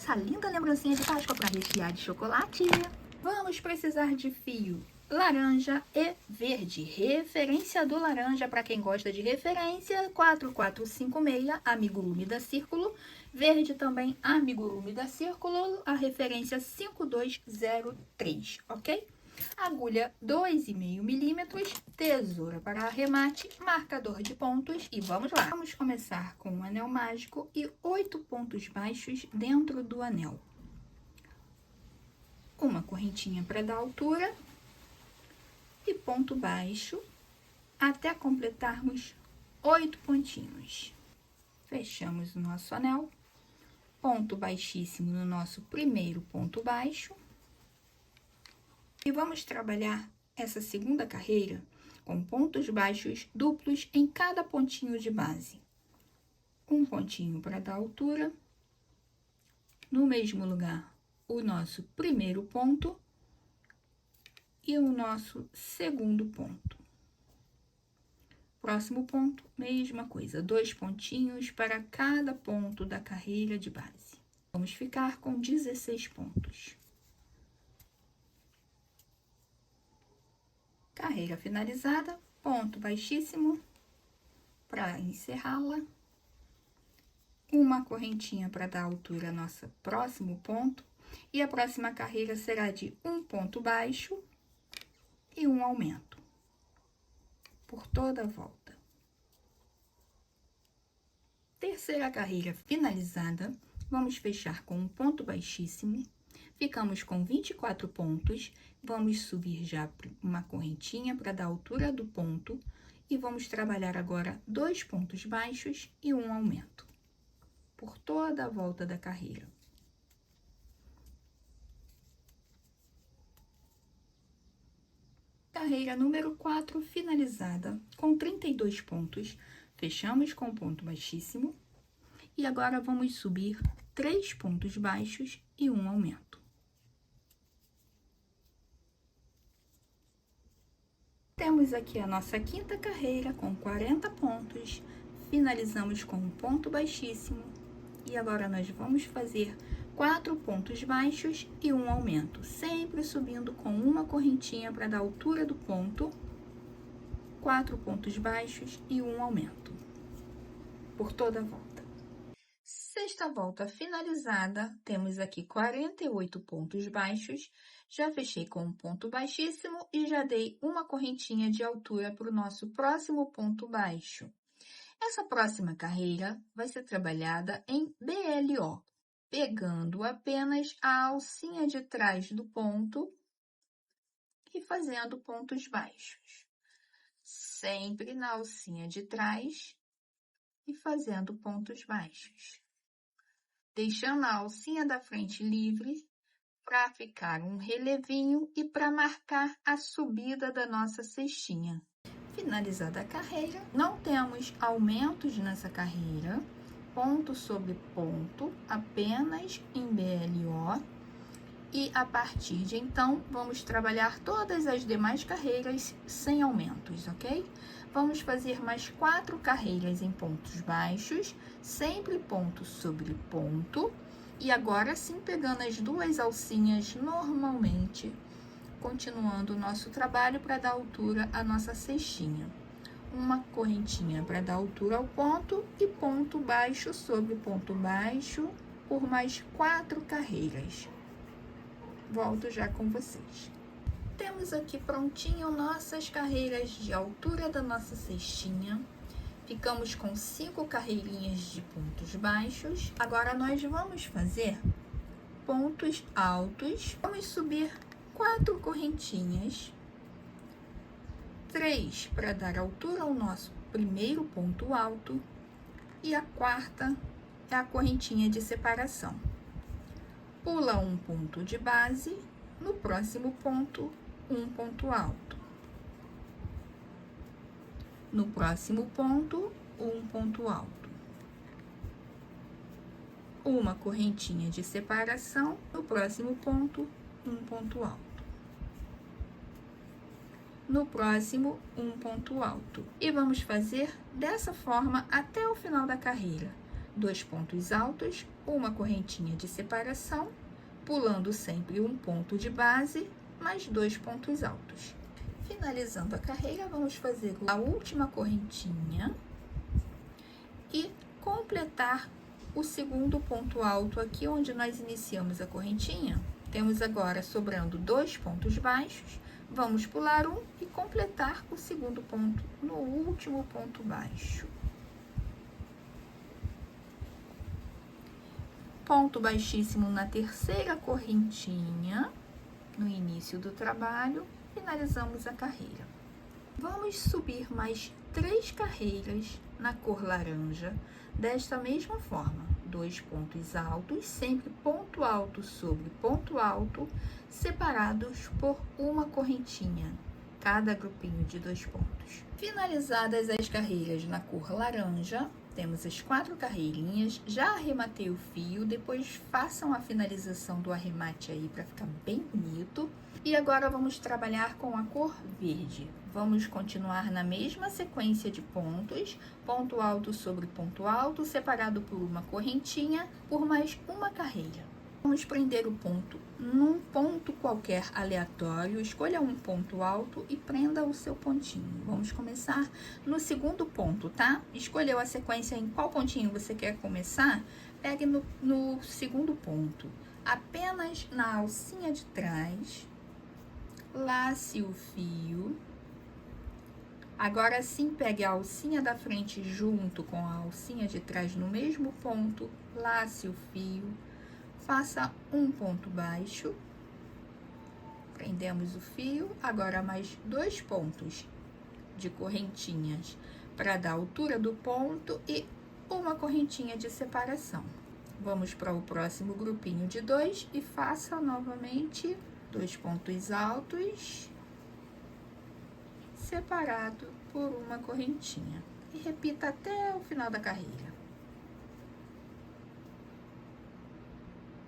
essa linda lembrancinha de Páscoa para rechear de chocolate. Vamos precisar de fio laranja e verde. Referência do laranja, para quem gosta de referência, 4456, amigurumi da Círculo. Verde também, amigurumi da Círculo, a referência 5203, ok? Agulha 2,5 milímetros, tesoura para arremate, marcador de pontos e vamos lá. Vamos começar com um anel mágico e 8 pontos baixos dentro do anel. Uma correntinha para dar altura e ponto baixo até completarmos 8 pontinhos. Fechamos o nosso anel, ponto baixíssimo no nosso primeiro ponto baixo. E vamos trabalhar essa segunda carreira com pontos baixos duplos em cada pontinho de base. Um pontinho para dar altura. No mesmo lugar, o nosso primeiro ponto e o nosso segundo ponto. Próximo ponto, mesma coisa, 2 pontinhos para cada ponto da carreira de base. Vamos ficar com 16 pontos. Carreira finalizada, ponto baixíssimo para encerrá-la. Uma correntinha para dar altura ao nosso próximo ponto. E a próxima carreira será de um ponto baixo e um aumento por toda a volta. Terceira carreira finalizada, vamos fechar com um ponto baixíssimo. Ficamos com 24 pontos, vamos subir já uma correntinha para dar altura do ponto e vamos trabalhar agora 2 pontos baixos e um aumento por toda a volta da carreira. Carreira número 4 finalizada com 32 pontos, fechamos com ponto baixíssimo e agora vamos subir 3 pontos baixos e um aumento. Temos aqui a nossa quinta carreira com 40 pontos, finalizamos com um ponto baixíssimo e agora nós vamos fazer 4 pontos baixos e um aumento, sempre subindo com uma correntinha para dar altura do ponto, 4 pontos baixos e um aumento por toda a volta. Sexta volta finalizada, temos aqui 48 pontos baixos, já fechei com um ponto baixíssimo e já dei uma correntinha de altura para o nosso próximo ponto baixo. Essa próxima carreira vai ser trabalhada em BLO, pegando apenas a alcinha de trás do ponto e fazendo pontos baixos. Sempre na alcinha de trás e fazendo pontos baixos. Deixando a alcinha da frente livre para ficar um relevinho e para marcar a subida da nossa cestinha. Finalizada a carreira, não temos aumentos nessa carreira, ponto sobre ponto, apenas em BLO. E a partir de então, vamos trabalhar todas as demais carreiras sem aumentos, ok? Vamos fazer mais 4 carreiras em pontos baixos, sempre ponto sobre ponto. E agora sim, pegando as 2 alcinhas normalmente, continuando o nosso trabalho para dar altura à nossa cestinha. Uma correntinha para dar altura ao ponto e ponto baixo sobre ponto baixo por mais 4 carreiras. Volto já com vocês. Temos aqui prontinho nossas carreiras de altura da nossa cestinha. Ficamos com 5 carreirinhas de pontos baixos. Agora nós vamos fazer pontos altos. Vamos subir 4 correntinhas. 3 para dar altura ao nosso primeiro ponto alto. E a quarta é a correntinha de separação. Pula um ponto de base, no próximo ponto, um ponto alto. No próximo ponto, um ponto alto. Uma correntinha de separação, no próximo ponto, um ponto alto. No próximo, um ponto alto. E vamos fazer dessa forma até o final da carreira. 2 pontos altos, uma correntinha de separação, pulando sempre um ponto de base, mais 2 pontos altos. Finalizando a carreira, vamos fazer a última correntinha e completar o segundo ponto alto aqui onde nós iniciamos a correntinha. Temos agora sobrando 2 pontos baixos, vamos pular um e completar o segundo ponto no último ponto baixo. Ponto baixíssimo na terceira correntinha, no início do trabalho, finalizamos a carreira. Vamos subir mais 3 carreiras na cor laranja, desta mesma forma, 2 pontos altos, sempre ponto alto sobre ponto alto, separados por uma correntinha, cada grupinho de 2 pontos. Finalizadas as carreiras na cor laranja, temos as 4 carreirinhas, já arrematei o fio, depois façam a finalização do arremate aí para ficar bem bonito. E agora vamos trabalhar com a cor verde. Vamos continuar na mesma sequência de pontos, ponto alto sobre ponto alto, separado por uma correntinha, por mais uma carreira. Vamos prender o ponto num ponto qualquer aleatório, escolha um ponto alto e prenda o seu pontinho. Vamos começar no segundo ponto, tá? Escolheu a sequência em qual pontinho você quer começar? Pegue no segundo ponto, apenas na alcinha de trás, lace o fio. Agora sim, pegue a alcinha da frente junto com a alcinha de trás no mesmo ponto, lace o fio. Faça um ponto baixo, prendemos o fio, agora mais 2 pontos de correntinhas para dar a altura do ponto e uma correntinha de separação. Vamos para o próximo grupinho de 2 e faça novamente 2 pontos altos, separado por uma correntinha. E repita até o final da carreira.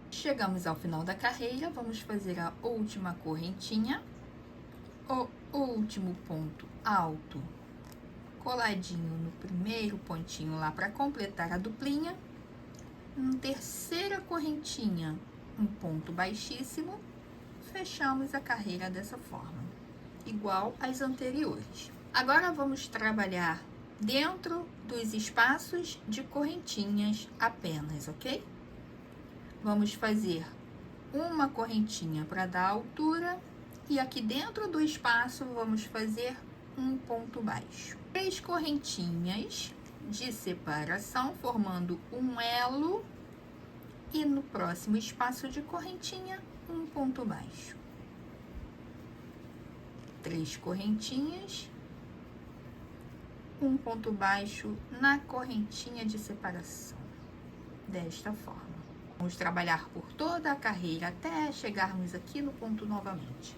Chegamos ao final da carreira, vamos fazer a última correntinha, o último ponto alto, coladinho no primeiro pontinho lá para completar a duplinha, uma terceira correntinha, um ponto baixíssimo, fechamos a carreira dessa forma, igual às anteriores. Agora vamos trabalhar dentro dos espaços de correntinhas apenas, ok? Vamos fazer uma correntinha para dar altura e aqui dentro do espaço vamos fazer um ponto baixo. 3 correntinhas de separação formando um elo e no próximo espaço de correntinha um ponto baixo. 3 correntinhas, um ponto baixo na correntinha de separação, desta forma. Vamos trabalhar por toda a carreira até chegarmos aqui no ponto novamente.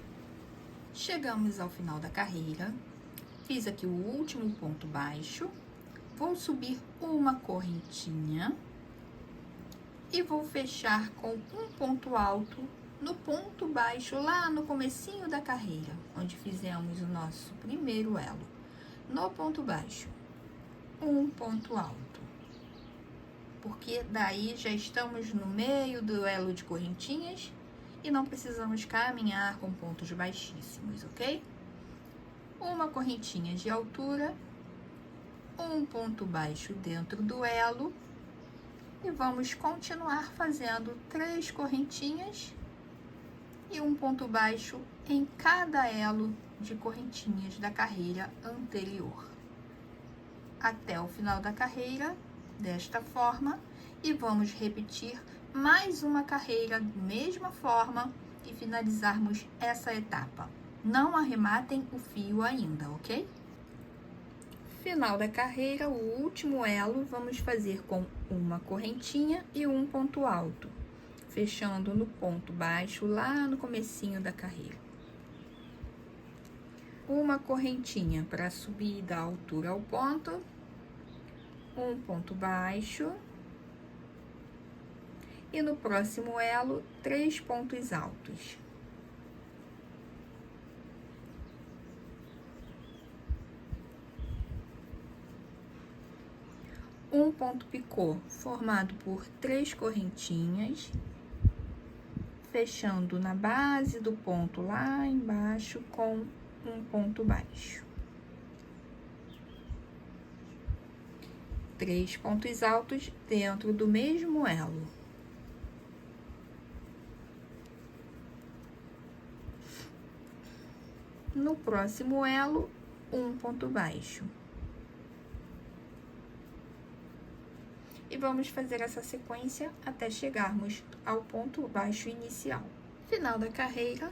Chegamos ao final da carreira, fiz aqui o último ponto baixo, vou subir uma correntinha e vou fechar com um ponto alto no ponto baixo lá no comecinho da carreira, onde fizemos o nosso primeiro elo. No ponto baixo, um ponto alto. Porque daí já estamos no meio do elo de correntinhas e não precisamos caminhar com pontos baixíssimos, ok? Uma correntinha de altura, um ponto baixo dentro do elo e vamos continuar fazendo 3 correntinhas e um ponto baixo em cada elo de correntinhas da carreira anterior. Até o final da carreira, desta forma, e vamos repetir mais uma carreira da mesma forma e finalizarmos essa etapa. Não arrematem o fio ainda, ok? Final da carreira, o último elo, vamos fazer com uma correntinha e um ponto alto, fechando no ponto baixo lá no comecinho da carreira. Uma correntinha para subir da altura ao ponto, um ponto baixo e no próximo elo 3 pontos altos. um ponto picô formado por 3 correntinhas, fechando na base do ponto lá embaixo com um ponto baixo. 3 pontos altos dentro do mesmo elo. No próximo elo, um ponto baixo. E vamos fazer essa sequência até chegarmos ao ponto baixo inicial. Final da carreira,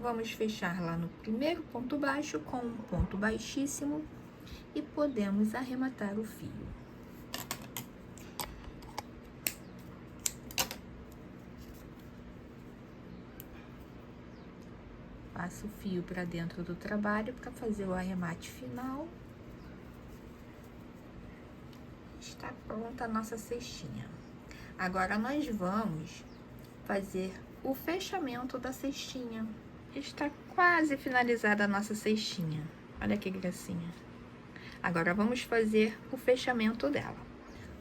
vamos fechar lá no primeiro ponto baixo com um ponto baixíssimo e podemos arrematar o fio. Passo o fio para dentro do trabalho para fazer o arremate final. Está pronta a nossa cestinha. Agora, nós vamos fazer o fechamento da cestinha. Está quase finalizada a nossa cestinha. Olha que gracinha. Agora, vamos fazer o fechamento dela.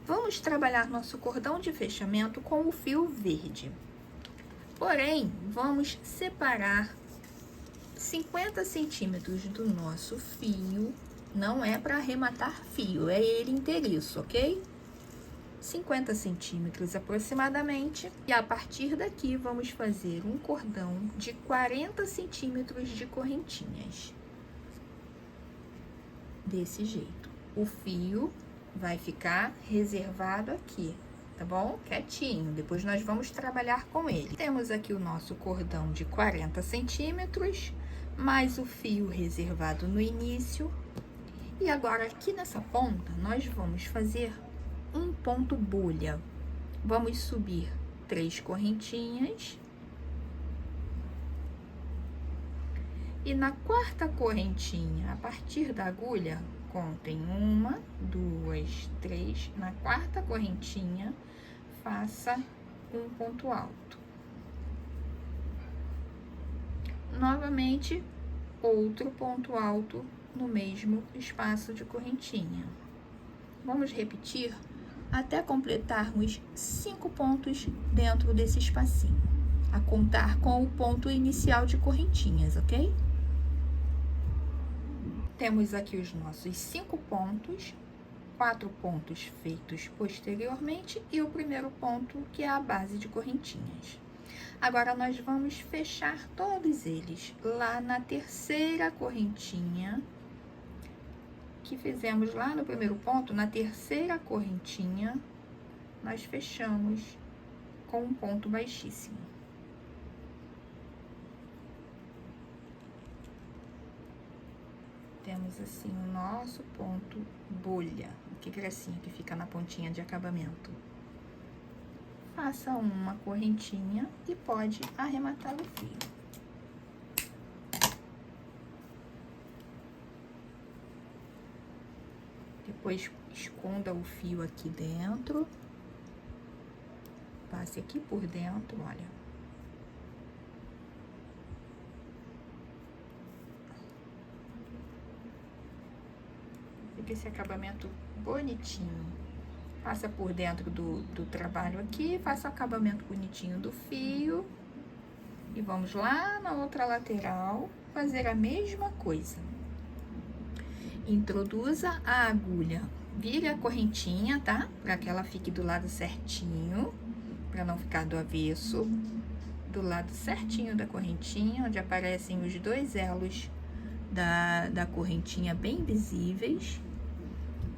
Vamos trabalhar nosso cordão de fechamento com o fio verde. Porém, vamos separar 50 centímetros do nosso fio. Não é para arrematar fio, é ele inteiriço, ok? 50 centímetros aproximadamente. E a partir daqui, vamos fazer um cordão de 40 centímetros de correntinhas. Desse jeito. O fio vai ficar reservado aqui, tá bom? Quietinho. Depois nós vamos trabalhar com ele. Temos aqui o nosso cordão de 40 centímetros, mais o fio reservado no início. E agora, aqui nessa ponta, nós vamos fazer um ponto bolha. Vamos subir 3 correntinhas. E na quarta correntinha, a partir da agulha, contem 1, 2, 3. Na quarta correntinha, faça um ponto alto. Novamente, outro ponto alto no mesmo espaço de correntinha. Vamos repetir até completarmos 5 pontos dentro desse espacinho, a contar com o ponto inicial de correntinhas, ok? Temos aqui os nossos 5 pontos, 4 pontos feitos posteriormente e o primeiro ponto, que é a base de correntinhas. Agora, nós vamos fechar todos eles lá na terceira correntinha que fizemos lá no primeiro ponto. Na terceira correntinha, nós fechamos com um ponto baixíssimo. Temos assim o nosso ponto bolha, que gracinha que fica na pontinha de acabamento. Faça uma correntinha e pode arrematar o fio. Depois, esconda o fio aqui dentro. Passe aqui por dentro, olha. Fica esse acabamento bonitinho. Passa por dentro do trabalho aqui, faça o acabamento bonitinho do fio. E vamos lá na outra lateral fazer a mesma coisa. Introduza a agulha, vire a correntinha, tá? Para que ela fique do lado certinho, para não ficar do avesso. Do lado certinho da correntinha, onde aparecem os 2 elos da correntinha bem visíveis.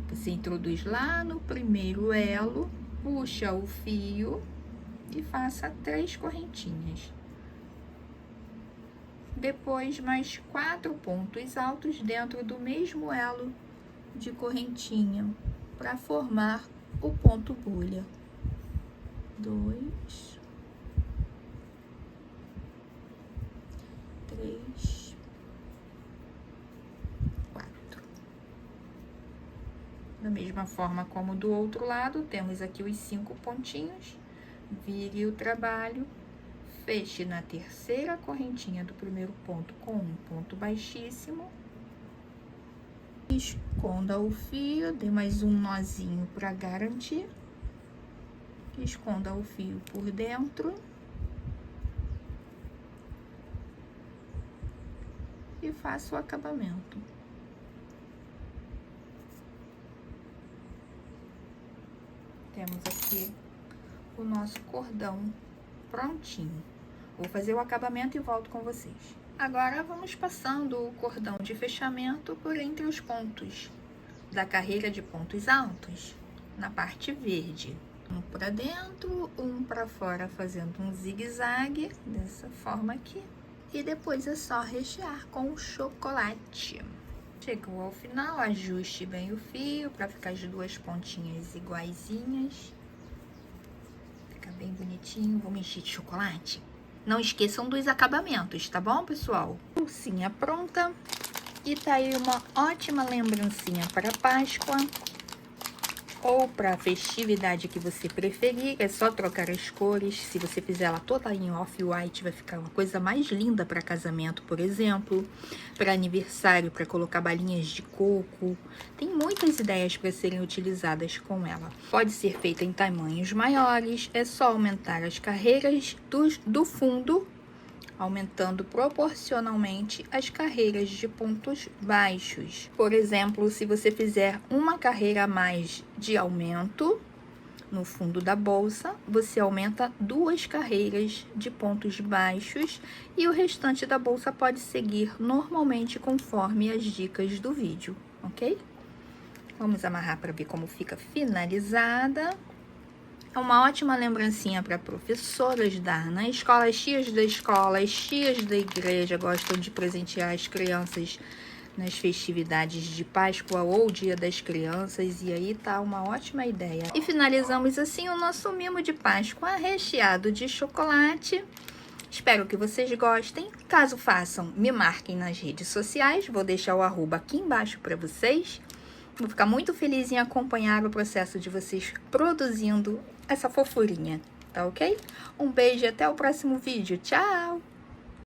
Você introduz lá no primeiro elo, puxa o fio e faça 3 correntinhas. Depois, mais 4 pontos altos dentro do mesmo elo de correntinha, para formar o ponto bolha. 2, 3, 4. Da mesma forma como do outro lado, temos aqui os 5 pontinhos. Vire o trabalho. Feche na terceira correntinha do primeiro ponto com um ponto baixíssimo. Esconda o fio, dê mais um nozinho para garantir. Esconda o fio por dentro. E faça o acabamento. Temos aqui o nosso cordão prontinho. Vou fazer o acabamento e volto com vocês. Agora, vamos passando o cordão de fechamento por entre os pontos da carreira de pontos altos, na parte verde. Um para dentro, um para fora, fazendo um zigue-zague, dessa forma aqui. E depois é só rechear com chocolate. Chegou ao final, ajuste bem o fio para ficar as duas pontinhas iguaizinhas. Fica bem bonitinho. Vamos encher de chocolate. Não esqueçam dos acabamentos, tá bom, pessoal? Bolsinha pronta. E tá aí uma ótima lembrancinha para Páscoa ou para a festividade que você preferir. É só trocar as cores. Se você fizer ela toda em off-white, vai ficar uma coisa mais linda para casamento, por exemplo. Para aniversário, para colocar balinhas de coco. Tem muitas ideias para serem utilizadas com ela. Pode ser feita em tamanhos maiores. É só aumentar as carreiras do fundo, aumentando proporcionalmente as carreiras de pontos baixos. Por exemplo, se você fizer uma carreira a mais de aumento no fundo da bolsa, você aumenta 2 carreiras de pontos baixos e o restante da bolsa pode seguir normalmente conforme as dicas do vídeo, ok? Vamos amarrar para ver como fica finalizada. É uma ótima lembrancinha para professoras dar na escola. As tias da escola, as tias da igreja gostam de presentear as crianças nas festividades de Páscoa ou Dia das Crianças. E aí tá uma ótima ideia. E finalizamos assim o nosso mimo de Páscoa recheado de chocolate. Espero que vocês gostem. Caso façam, me marquem nas redes sociais. Vou deixar o arroba aqui embaixo para vocês. Vou ficar muito feliz em acompanhar o processo de vocês produzindo essa fofurinha, tá ok? Um beijo e até o próximo vídeo. Tchau!